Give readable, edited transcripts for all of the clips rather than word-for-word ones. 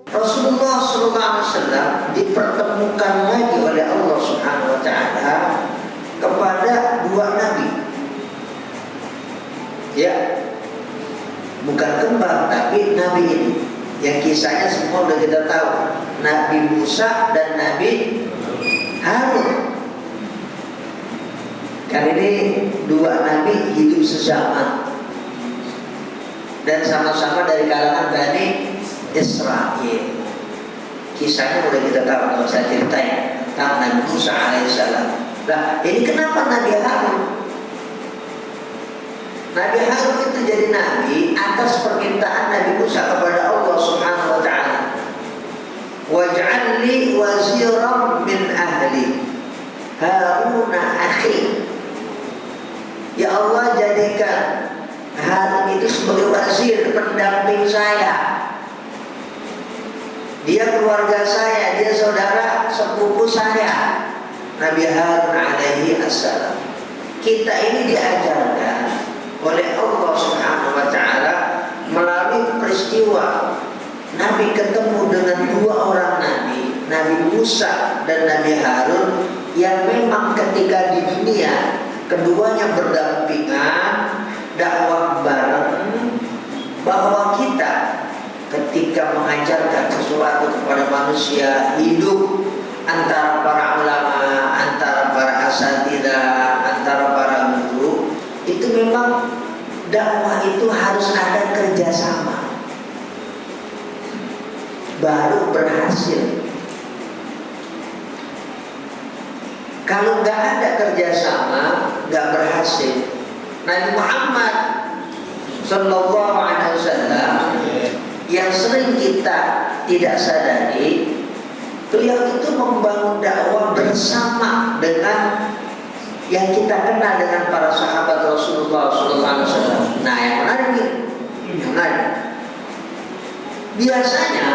Rasulullah SAW dipertemukan lagi oleh Allah Subhanahu wa Ta'ala kepada dua nabi. Ya, bukan kembar, tapi nabi ini yang kisahnya semua sudah kita tahu, Nabi Musa dan Nabi Harun. Kan ini dua nabi hidup sezaman dan sama-sama dari kalangan Bani Israel. Kisahnya udah kita tahu, kalau saya ceritain tentang Nabi Musa alaihissalam. Nah, ini kenapa Nabi Harun? Nabi Harun itu jadi nabi atas permintaan Nabi Musa kepada Allah Subhanahu wa Ta'ala. Waj'al li waziran min ahli Harun akhi. Ya Allah, jadikan Harun itu sebagai wazir, pendamping saya. Dia keluarga saya, dia saudara sepupu saya. Nabi Harun alaihi assalam. Kita ini diajarkan oleh Allah Subhanahu wa Ta'ala melalui peristiwa Nabi ketemu dengan dua orang nabi, Nabi Musa dan Nabi Harun, yang memang ketika di dunia keduanya berdampingan, dakwah bareng, bahwa kita ketika mengajarkan sesuatu kepada manusia, hidup antara para ulama, antara para asatidzah, antara para guru, itu memang dakwah itu harus ada kerjasama baru berhasil. Kalau nggak ada kerjasama, nggak berhasil. Nabi Muhammad Sallallahu Alaihi Wasallam yang sering kita tidak sadari, beliau itu membangun dakwah bersama dengan yang kita kenal dengan para sahabat Rasulullah Sallallahu Alaihi Wasallam. Nah, yang menarik nih, yang menarik. Biasanya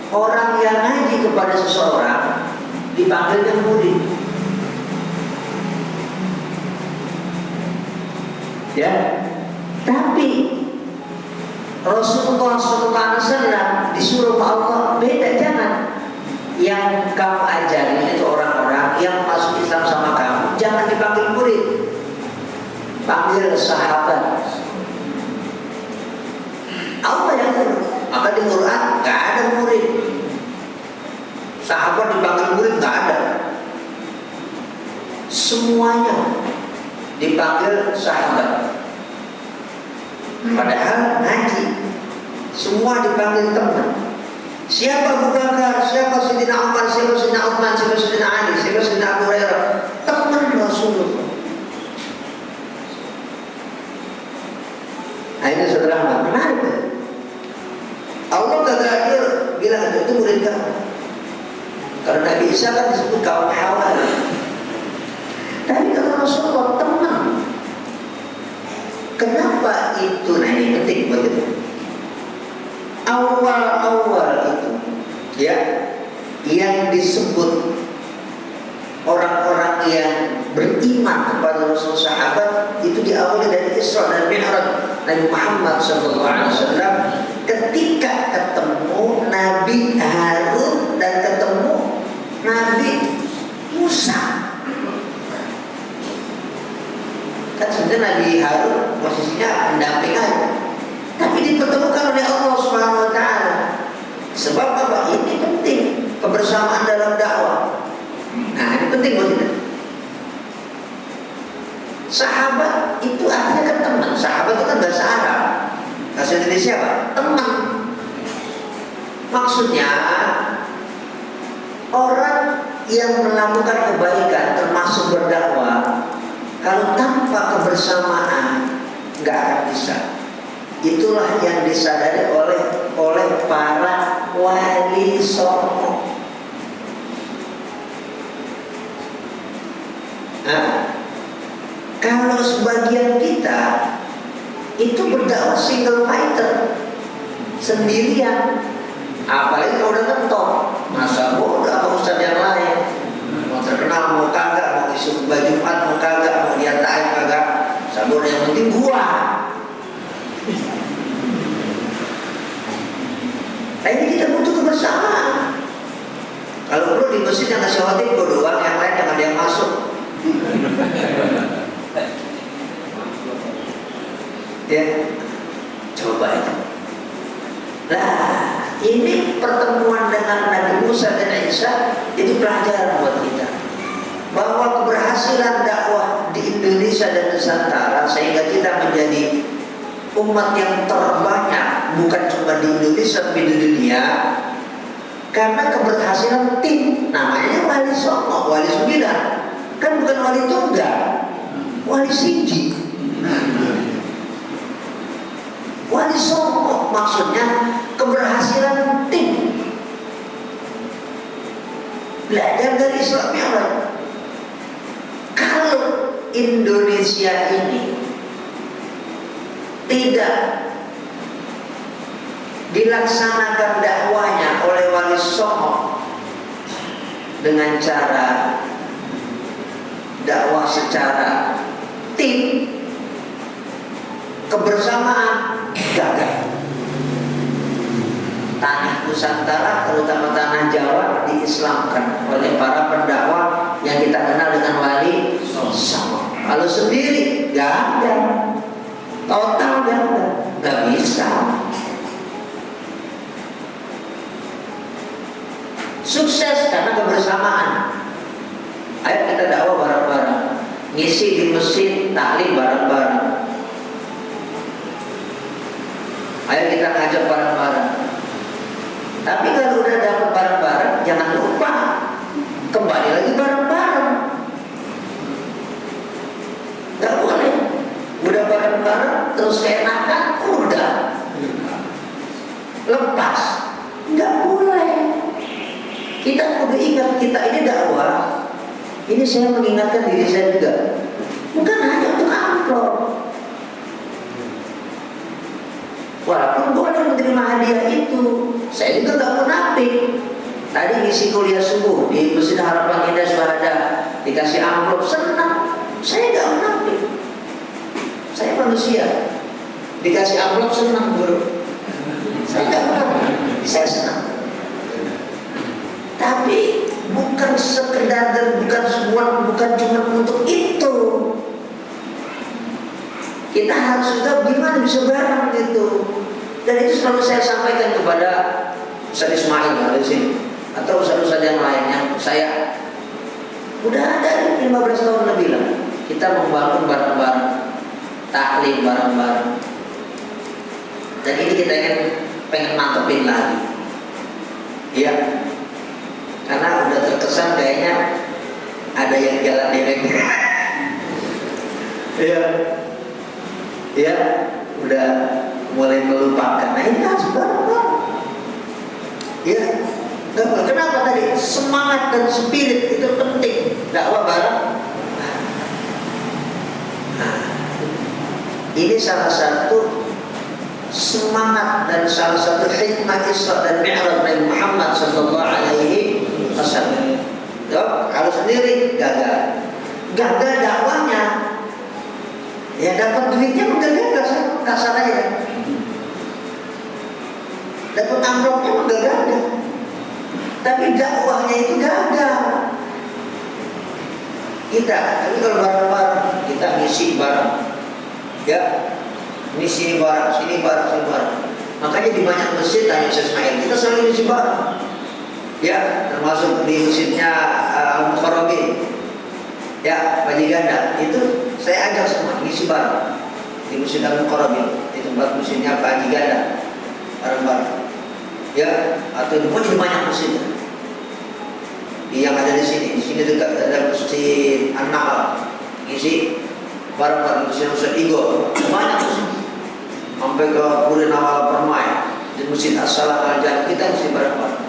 orang yang ngaji kepada seseorang dipanggilnya murid. Ya, tapi Rasulullah SAW disuruh Allah beda, jangan. Yang kamu ajarin itu orang-orang yang masuk Islam sama kamu, jangan dipanggil murid, panggil sahabat. Allah yang murid. Maka di Quran nggak ada murid. Sahabat dipanggil murid nggak ada. Semuanya dipanggil sahabat. Padahal ngaji semua dipanggil teman. Siapa Abu Bakar, siapa Sayyidina Umar, siapa Sayyidina Utsman, siapa Sayyidina Ali, siapa Sayyidina Abu Hurairah, teman Rasulullah. Nah, ini saudara, menarik. Allah kata dia bilang itu murid kamu. Karena Nabi Isa kan disebut kaum Hawari. Tapi kalau Rasulullah teman. Kenapa itu? Nah, ini penting buat kita. Awal-awal itu, ya, yang disebut orang-orang yang beriman kepada Rasul sahabat itu diawali dari Isra dan Mi'raj Nabi Muhammad SAW ketika ketemu Nabi Harun dan ketemu Nabi Musa. Kan sebenarnya Nabi Harun posisinya pendamping aja, tapi dipertemukan oleh Allah Subhanahu wa Ta'ala. Sebab apa? Ini penting, kebersamaan dalam dakwah. Nah, ini penting buat kita. Sahabat itu artinya kan teman. Sahabat itu kan bahasa Arab. Bahasa Indonesia apa? Teman. Maksudnya orang yang melakukan kebaikan termasuk berdakwah, kalau tanpa kebersamaan nggak akan bisa. Itulah yang disadari oleh para wali songo. Nah, kalau sebagian kita itu berdakwah single fighter, sendirian, apalagi kalau udah kentok, masa bodoh apa ustaz yang lain, mau terkenal mau kagak, mau isu baju Jumat mau kagak, mau diatain kagak, sabar yang penting gua. di masjid yang ngasih khotib gue doang, yang lain jangan ada yang masuk. Ya, coba itu. Nah, ini pertemuan dengan Nabi Musa dan Isa itu pelajaran buat kita bahwa keberhasilan dakwah di Indonesia dan Nusantara sehingga kita menjadi umat yang terbanyak bukan cuma di Indonesia tapi di dunia karena keberhasilan tim. Namanya wali songo, wali 9 kan bukan wali tunggal, wali siji. Wali songo maksudnya keberhasilan tim. Belajar dari Isra Mi'raj. Kalau Indonesia ini tidak dilaksanakan dakwahnya oleh wali songo dengan cara dakwah secara tim, kebersamaan, gagal. Tanah Nusantara, terutama tanah Jawa, diislamkan oleh para pendakwah yang kita kenal dengan wali songo. Kalau sendiri gagal, total gagal, nggak bisa. Sukses karena kebersamaan. Ayo kita dakwah bareng-bareng, ngisi di masjid, taklim bareng-bareng. Ayo kita ngajak bareng-bareng. Tapi kalau udah dapat bareng-bareng, jangan lupa kembali lagi bareng-bareng. Gak boleh. Udah bareng-bareng terus keenakan, udah lepas. Gak boleh. Kita kudu ingat kita ini dakwah. Ini saya mengingatkan diri saya juga. Bukan hanya untuk amplop. Walaupun boleh menerima hadiah itu, saya juga gak munafik. Tadi ngisi kuliah subuh di Masjid Harapan Indah Syuhada, dikasih amplop, senang. Saya gak munafik. Saya manusia. Dikasih amplop senang, bro. Saya gak munafik. Saya senang. Tapi bukan sekedar dan bukan semua, bukan cuma untuk itu. Kita harus juga gimana bisa bareng gitu. Dan itu selalu saya sampaikan kepada Ustaz Ismail di sini atau ustaz-ustaz yang lainnya. Saya udah ada 15 tahun lebih lah. Kita membangun bareng-bareng, taklim bareng-bareng. Dan ini kita pengen mantepin lagi. Iya. Karena udah terkesan kayaknya ada yang jalan direk. Iya. Ya, udah mulai melupakan. Nah ini harus bareng-bareng. Ya, kenapa tadi semangat dan spirit itu penting. Dakwah bareng. Nah, ini salah satu semangat dan salah satu hikmah Isra dan Mi'raj Nabi Muhammad sallallahu alaihi wasallam. Kalau sendiri gagal. Gagal dakwahnya. Ya dapat duitnya menggagal, kasar aja. Dapat amplopnya menggagal. Tapi dakwahnya itu gagal. Tapi kalau bareng-bareng, kita ngisi bareng. Ya, ngisi bareng, sini bareng, sini bareng. Makanya di banyak masjid, tanya Ustaz Ismail, kita selalu ngisi bareng. Ya, termasuk di masjidnya Al-Mukarrabin. Ya, Haji Ganda itu saya ajak semua ngisi bareng di Masjid Al-Mukarrabin, di tempat masjidnya Pak Haji Ganda, bareng-bareng. Ya, atau di banyak masjid. Yang ada di sini dekat ada Masjid An-Nahl, ngisi bareng-bareng Masjid Igor, banyak masjid. Sampai ke Puri Nawal Permai, di Masjid As-Salat Al-Jannah kita ngisi bareng-bareng.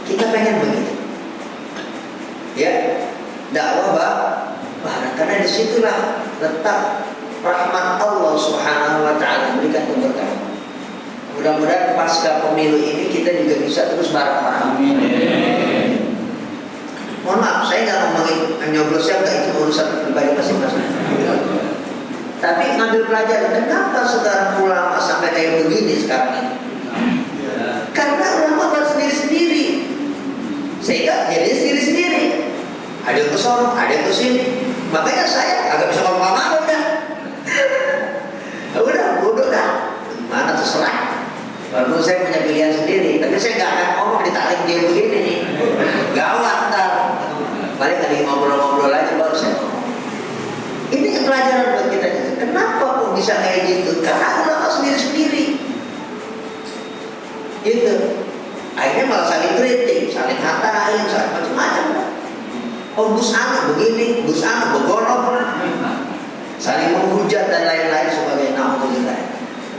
Kita pengen begitu. Ya. Dakwah bareng, karena disitulah letak rahmat Allah Subhanahu wa Ta'ala berikan keberkahan. Mudah-mudahan pasca pemilu ini kita juga bisa terus bareng-bareng. Mohon maaf, saya nggak ngomongin nyoblos siapa, itu urusan pribadi masing-masing. Tapi ngambil pelajaran, kenapa sekarang ulama sampai kayak begini sekarang ini? Karena ulama buat sendiri-sendiri. Sehingga kita jadi sendiri-sendiri. Ada yang kesana, ada yang kesini. Makanya saya agak bisa ngomong-ngomong udah. Udah, bodoh dah. Mana terserah. Walaupun saya punya pilihan sendiri, tapi saya nggak akan ngomong di taklim kayak begini. Gawat ntar. Paling kali ngobrol-ngobrol aja baru saya ngomong. Ini pelajaran buat kita. Kenapa kok bisa kayak gitu? Karena ulama sendiri-sendiri. Itu. Akhirnya malah saling kritik, saling hatain, saling macam-macam. Oh, Gus Ana begini, Gus Ana begolong, saling menghujat dan lain-lain sebagai naudzubillah.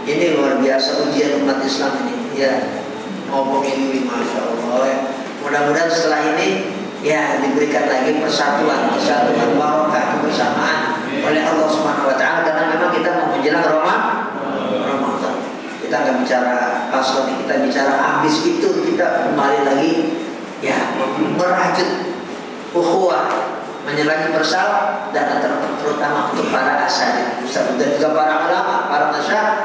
Ini luar biasa ujian umat Islam ini. Ya, ngomong ini, masya Allah. Ya. Mudah-mudahan setelah ini ya diberikan lagi persatuan barokah kebersamaan oleh Allah Subhanahu Wa Taala, karena memang kita mau menjelang Ramadan. Kita nggak bicara paslon, kita bicara habis itu kita kembali lagi ya merajut ukhuwah, menyerangi persaudaraan dan terutama untuk para asatidz dan juga para ulama, para masyayikh